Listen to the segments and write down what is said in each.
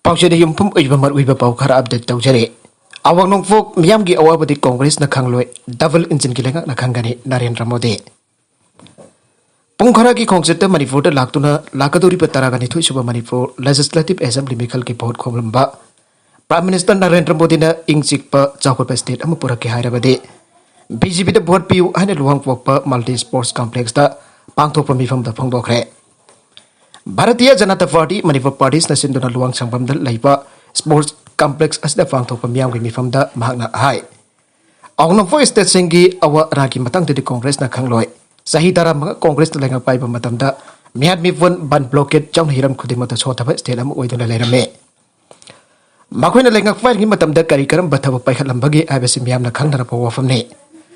Pausada yumpum ujba mar ujba pau khara update tawjare. Awang nongfok miyam gi awabadi Congress na khangloi double engine gilenga na khangani Narendra Modi. Pungkhara ki khongchetta Manipur da laktuna lakaduri pataragani thui suba Manipur Legislative Assembly mikhal ki vote khomlamba. Prime Minister Narendra Modi na ingchikpa chawkpa state ama puraki hairabadi. BJP da vote piu haina luang pokpa multi sports complex da pangthokpa mifam da phongdokhre. Bharatiya Janata Party Manipur Parties na sinduna luang sangbam da laiba sports complex asda pangthokpa miyam gi mifam da mahakna hai. Awnong for state singi awa ragi matang de Congress na khangloi. Sahi tara mga Congress na lenga paiba matam da miyad mifon ban blockade chawna hiram khudimata chotaba state am oiduna leirame. Makoina lenga fight gi matam da kari karam bathaba paikhalambagi abasi miyam na khangnara pa wafamne.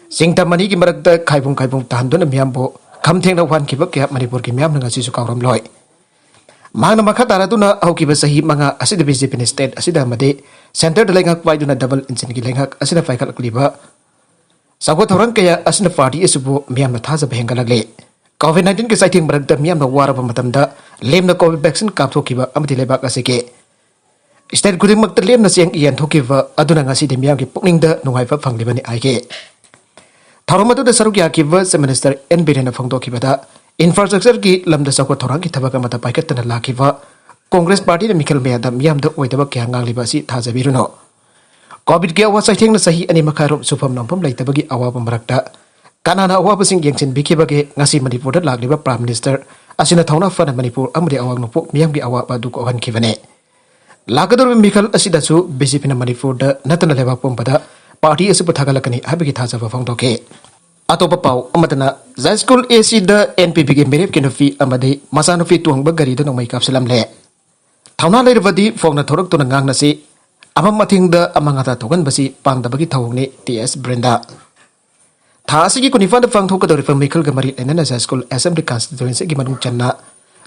Singta mani gi marakta khaibung tahanduna miyam bo khamtheng na wan kiba kya Manipur gi miyam na ngasi su kawram loi. Mangna makhatara tuna aukiba sahi manga asida BJP state asida made center da lenga paiduna double engine gi lenga asida paikal kliba sago thoran kaya asina party isubu miyam na thaja behengalagle. COVID-19 ke saiting marakta miyam na waraba matamda lemna COVID vaccine kapthokiba amati lebak asike state kuding makta lemna siang iyan thokiba aduna ngasi de miyam gi pukningda nungaiba phanglibani aige. Tharomatu da saruk yakiba Minister N Birena phongdokiba da infrastructure ki lamda sakwa thorang ki thabaka mata paikatana lakiba Congress Party na mikhal meada miyam da oidaba kya ngangliba si thajabiruno. COVID ke awa saitheng na sahi ani makharom sufam nampam laitabagi awaba marakta kanana awaba sing yengchin bikibage ngasi Manipur da lagliba Prime Minister asina thauna fana Manipur amri awang nopok miyam gi awaba du ko han kibane. Lagador mikhal asida su BJP na Manipur da natana leba pompada party asu pathagalakani habigi thajaba phongdoke. Atau pau amatana Zai School AC da NPP ke merep ke nofi amade masano fi tuangba gari da nomai kapsalam le. Thauna leirwadi fogna thorok tuna ngang nasi amam mathing da amangata thogan basi pangdabagi thawngni TS Brenda. Thasi ki kunifa da phangthok kadori phang mikhal gamari enana Zai School Assembly Constituency gi manung channa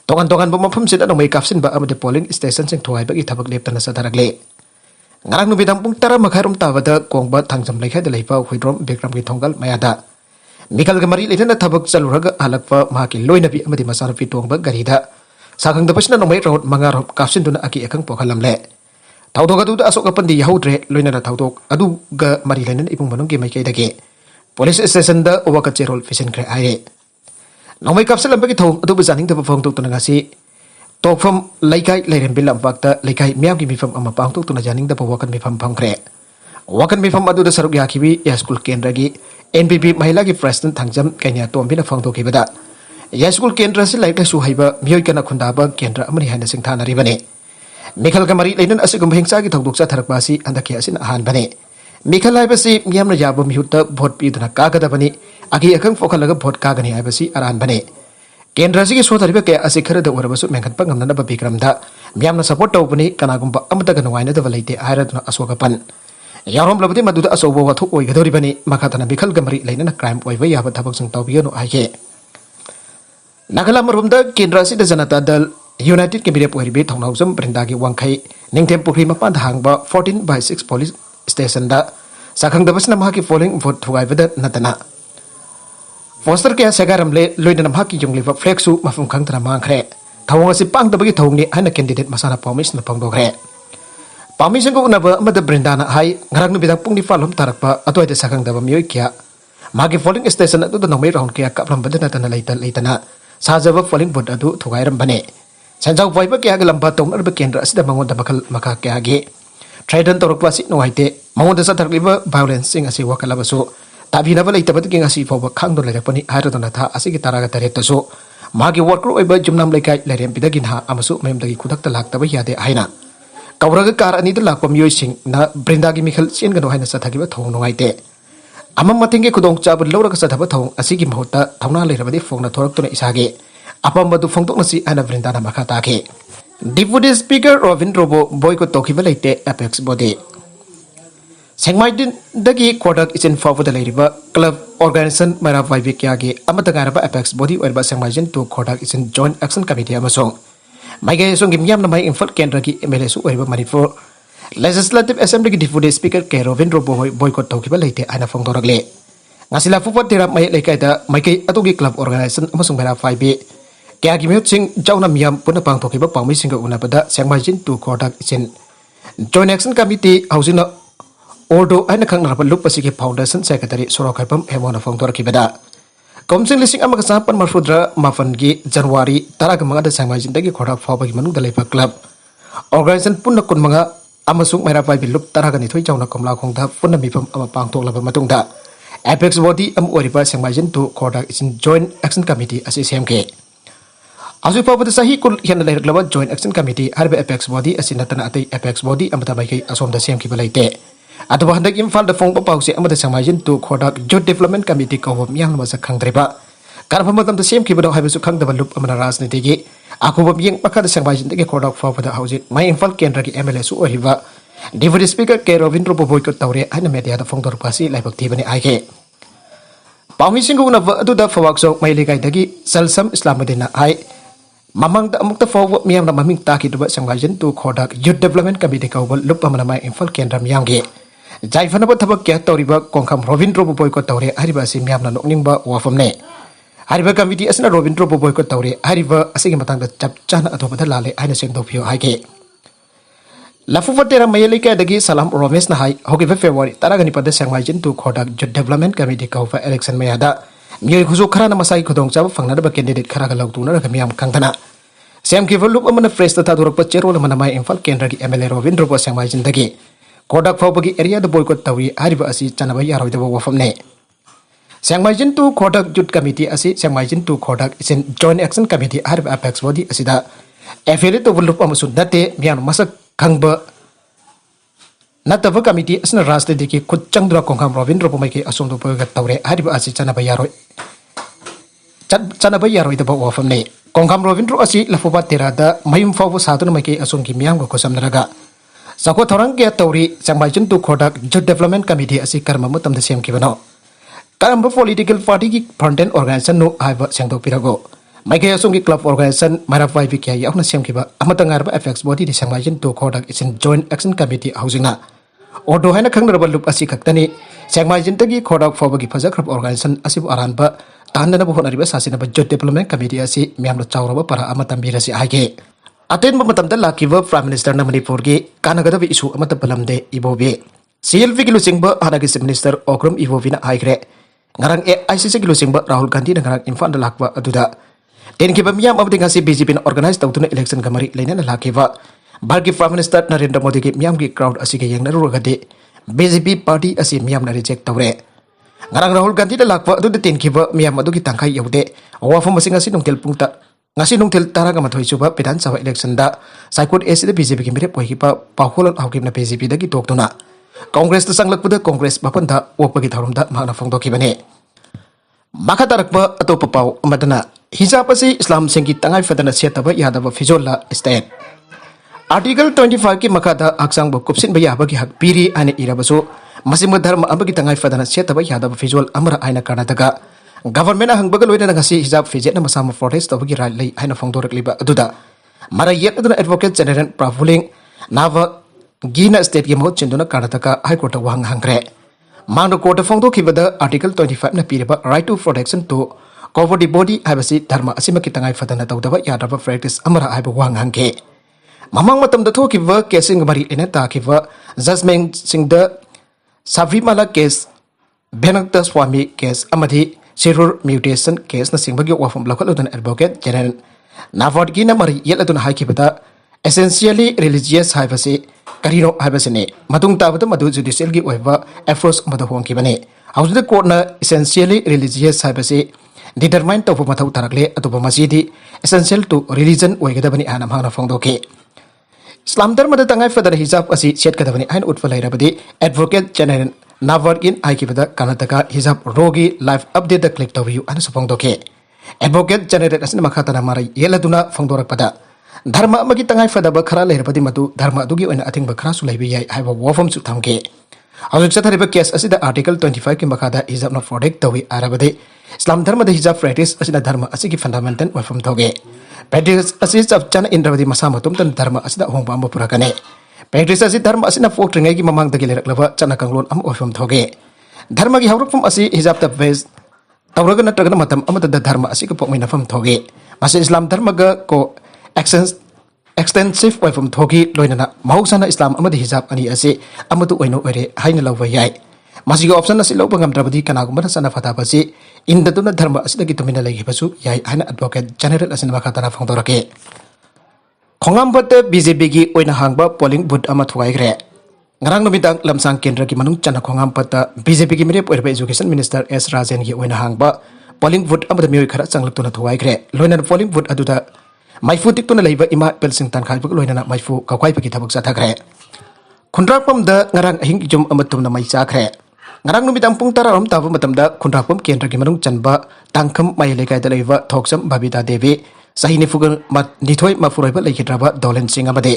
togan bomapam sida nomai kapsin ba amade polling station sing thoai bagi thabak leptana sadaragle. Ngarang nubidang pung tara makharum tawada kongba thangjam lekhai da leipa huidrom bekram gi thonggal mayada. Mikhal gamari lehna thabak chaluraga halakpa mahaki loinabi amadi masana fi tuangba garida sakhang da pasna nomai road mangar kapsin duna aki ekang pokalamle thawdok adu da asok apandi yahodre loina thawdok adu ga mari lehna ipung manung ge maikai dage police station da owaka cherol fisen kre aire nomai kapsal ambagi thong adu bajaning da phong tok tuna ngasi tokfam laikai leiren bilam bakta laikai miam gi mifam ama pangtok tuna janing da pawakan mifam phangkre wakan mifam adu da saruk yakibi ya school kendra gi NPP Mahila ki President Thangjam Kenya Tombina Phangdokibada. Ya school kendra se laika su haiba miyoi kana khundaba kendra amani haina singthana ribane. Mikhal gamari leinan asigum hingsa ki thokduksa tharakbasi andaki asin ahan bane. Mikhal haibasi miyamna yaba mihutta vote piduna kagada bani agi akang fokhalaga vote kagani haibasi aran bane. Kendra se ki sotariba ke asikhara da warabasu mengkhatpa ngamna ba bikramda miyamna support tawbani kanagumba amata ganuwaina da walaite airatna aswagapan. Yarom labadi maduda asobo wathuk oigadori bani makhatana mikhal gamari leina crime oiba yaba thabak sing tawbiyo no aike. Nagalam rumda kendra sida Janata Dal United Cabinet oiribe thongnausam brindagi wangkhai ningthem pukri mapan hangba 14/6 police station da sakhang dabasna mahaki polling vote thugai bada natana. Foster ke sagaramle loina namhaki jungliba flexu mafum khangtana mangkhre. Thawang si pang dabagi thongni haina candidate masana promise na pangdogre. Pamisang ko unaba amada Brindana hai ngarang nubidang pung ni falom tarakpa ato ay sakang daba miyoy kya magi falling station atu da nomay round kaya kaplam bada natana leitana sajaba falling board atu thugairam bane sanjau waiba kaya galamba tong arba kendra asida mangonda bakal maka kaya ge trident torokwa si no haite mangonda sa tarliba violence sing asi wakalaba so tabi na bala itabat king asi foba khangdo lerakpani haradona tha asigi taraga tareta so magi worker oiba jumnam lekai lerem pidagin ha amasu memdagi kudakta laktaba yade haina Kauraga kar ani da lakwa miyoi sing na Brindagi mikhal chen gano haina sathagiba thong nongaite. Amam matinge kudong chabud lauraga sathaba thong asigi mahota thawna leirabadi phongna thoraktuna isage. Apambadu phongtok nasi ana Brindana makhatake. Deputy Speaker Robin Robo boycott tokiba leite Apex Body. Sengmaidin dagi kodak isin forward leiriba club organization mara vaibikyage amatagaraba Apex Body oirba Sengmaidin to kodak isin joint action committee amasong Maiga song gimyam na mai infot kendra ki MLA su oiba Manipur Legislative Assembly ki Deputy Speaker ke Robin Robo boycott tokiba leite ana phongdoragle ngasila fupat tira mai lekai da mai kai atugi club organization amasung mera 5B kaya ki miut sing jauna miyam puna pangthokiba pangmi singa unabada Sengmaijin tu Kodak isin Joint Action Committee hausina ordo aina khangna lup pasiki foundation secretary Sorokhaipam hemona fongtor kibada Komsing lising ama kasapan marfudra mafan gi Januari taraga mangada Sengmaijin dagi Kodak fawba gi manung dalai club organization punna kun manga amasung merapai bilup taraga ni thoi jauna komla khongda punna mifam ama pangthok laba matungda Apex body am oriba Sengmaijin tu Kodak isin Joint Action Committee asi SMK Asu pa pada sahi kul hian lai reklama Joint Action Committee harba Apex body asina tana atai Apex body amata bai kai asom da SMK balaite adu handak imfal da fong pa pause amata Sengmaijin tu Kodak Joint Development Committee ko hom yang masa khangdreba karba matam da SMK bado haibu khang da balup amana rajniti gi aku bam yeng pakada Sengmaijin de Kodak fa pada hausit mai imfal kendra gi MLA su oriba Deputy Speaker K Rovindro Boboy ko tawre ana media da fong dor pasi lai bakti bani aike Pawmi singgu na adu da fawak sok mai lekai dagi Salsam Islamuddin ai Mamang da amuk ta forward miyam na maming taki duba Sengmaijin tu Kodak Youth Development Committee ka ubal lupa mana mai infal kendra miyam ge jai fana ba thabak kya toriba kongkham Rovindro Boboy ko tawre hariba si miyam na nokning ba wafam ne hariba committee asna Rovindro Boboy ko tawre hariba asigi matang da chap chana athoba da lale aina seng do phio haike lafu fatera mayele ka dagi Salam Romesh na hai hogi February taragani pada Sengmaijin tu Kodak Youth Development Committee ka ufa election mayada Miyoi khusu khara na masai khodong chaba phangna da candidate khara ga lawtu na miyam khangthana Sem ki volup amana fresh ta thurak pa chero mana mai Imphal Kendra gi MLA Rovindro pa Sengmaijin dagi Kodak phawbagi area da boycott tawi hariba asi chanabai yaroi da wafam ne Sengmaijin tu Kodak Youth Committee asi Sengmaijin tu Kodak isin Joint Action Committee hariba Apex body asida affiliate to volup amasun date miyam masak khangba Natava committee asna rasta diki khud changdra kongkham Rovindro pamai ke asom do poga tawre hariba asi chanabai yaroi da wafam ne kongkham Rovindro asi lafuba terada mayum fawu saduna mai ke asom ki miyam ko kosam naraga sako thorang ke tawri Sengmaijin tu Kodak Youth Development Committee asi karma mutam da sem ki bano karamba political party ki fronten organization no haiba sengdo pirago mai ke asom ki club organization marafai bi kya yauna sem ki ba amata ngarba FX body di Sengmaijin tu Kodak isin Joint Action Committee hausingna Odo haina khangdra lup asi khaktani Sengmaijin tagi Kodak fawbagi phajakrap organization asib aranba tanna bu honariba sasina ba Youth Development Committee asi miyamlo chawraba para amatambira si age aten matam da lakiba Prime Minister na Manipur gi kanagada bi issue amata balamde ibobe CLV gi lusingba hanagi Chief Minister Okrum Ibovina aigre ngarang ICC gi lusingba Rahul Gandhi na ngarang Imphal da lakwa aduda ten ki ba miyam abdi ngasi BJP na organize tawtuna election gamari leina na lakiba Bharki Prime Minister Narendra Modi ki miyam ki crowd asi ke yang naru gade BJP party asi miyam na reject tawre ngarang Rahul Gandhi da lakwa adu de ten ki ba miyam adu ki tangkai yaude wafam masing asi nungtel pungta ngasi nungtel taraga mathoi chuba Pidhan Sabha election da Saikot AC da BJP ki mere pohi pa paholon hawkim na BJP da ki toktuna Congress da sanglakpuda Congress bapan da opagi tharum da magna phongdoki bane maka tarakpa atopa paw amadana hijab asi Islam singki tangai fadana setaba yadaba fijolla state Article 25 ki makada aksang bu kupsin baya bagi hak piri ane irabaso masih dharma abagi tangai fadana setaba yadaba visual amra aina karnataka government hang bagal wena ngasi hijab fijet na masama protest bagi rai lai aina fongdorak liba aduda mara yet aduna advocate general Pravuling Nava Gina state ki mohot chinduna karnataka high court wang hangre mangno court fongdo kibada article 25 na piriba right to protection to cover the body habasi dharma asima ki tangai fadana tawdaba yadaba practice amra aiba wang hangke Mamang matam da thokiba casing mari ena takiba judgment singda Sabrimala case Benakta Swami case amadi Sirur mutation case na singbagi wafam lakhaludan advocate general Navargina mari yeladun haikibada essentially religious haibase karino haibasene matung tabada madu judicial gi oiba efforts madu hongkibane hausa court na essentially religious haibase determine to mathau tarakle atuba masidi essential to religion oigadabani ana mangna fongdoke Islam dharma da tangai fadana hijab asi set kadabani ain utfalai rabadi advocate general Navargin aikibada Karnataka hijab rogi live update da click tawiyu ana supongdoke advocate general asina makhatana marai yeladuna fongdorak pada dharma amagi tangai fadaba khara lehrabadi madu dharma adugi oina athingba khara su leibi yai haiba wafam su thamke hawik sathariba case asida article 25 ki makhada hijab na protect tawi arabade Islam dharma da hijab practice asina dharma asigi fundamental wafam thoge practice asi chapchana indravadi masamatum tan dharma asida hongba amba purakane practice asi dharma asina folk ringai gi mamang dagi leraklaba chana kanglon am ofam thoge dharma gi hawrukfam asi hijab ta base tawraga natraga matam amata da dharma asi ko pokmai nafam thoge masa Islam dharmaga ko extensive waifam thogi loinana mahusana Islam amadi hijab ani ase amatu oino ore haina lawba yai masiga option asi lawba ngamdrabadi kanagumba sana fatabasi indatuna dharma asidagi tumina lagi basu yai haina advocate general asina makatana phangdorake khongambate BJP gi oina hangba polling booth ama thuaigre ngarang numidang lamsang kendra ki manung chana khongampata BJP gi mirep oirba education minister S Rajan gi oina hangba polling booth amada mioi khara changlak tuna thuaigre loina polling booth aduda maifu tiktuna leiba ima pelsing tan khai buk loina maifu ka khwai paki thabak sa thakre khundrakpam da ngarang ahing jum amatum na mai chakre ngarang numidang pung tara rom tabu matam da khundrakpam kendra ki manung chanba tangkham mai lekai da leiba thoksam babita devi sahini fugal mat nithoi mafuroi ba leikidraba dolen sing amade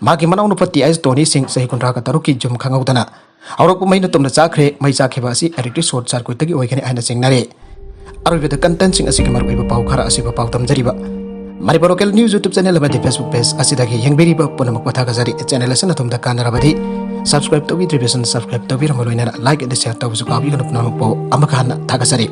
magi manau nupati ais toni sing sahi kundra ka taruki jum khangaudana aurok maina tumna chakre mai chakheba asi electric short circuit tagi oigani aina singnare arubeda content sing asi kamar oiba pau khara asi ba pau tamjariba mari local news YouTube channel amadi Facebook page asidagi yengberiba punamak patha gazari channel asana tumda kanarabadi subscribe to be subscribe to be ramaloina like and share to busu kabi kanupna po amakana thagasari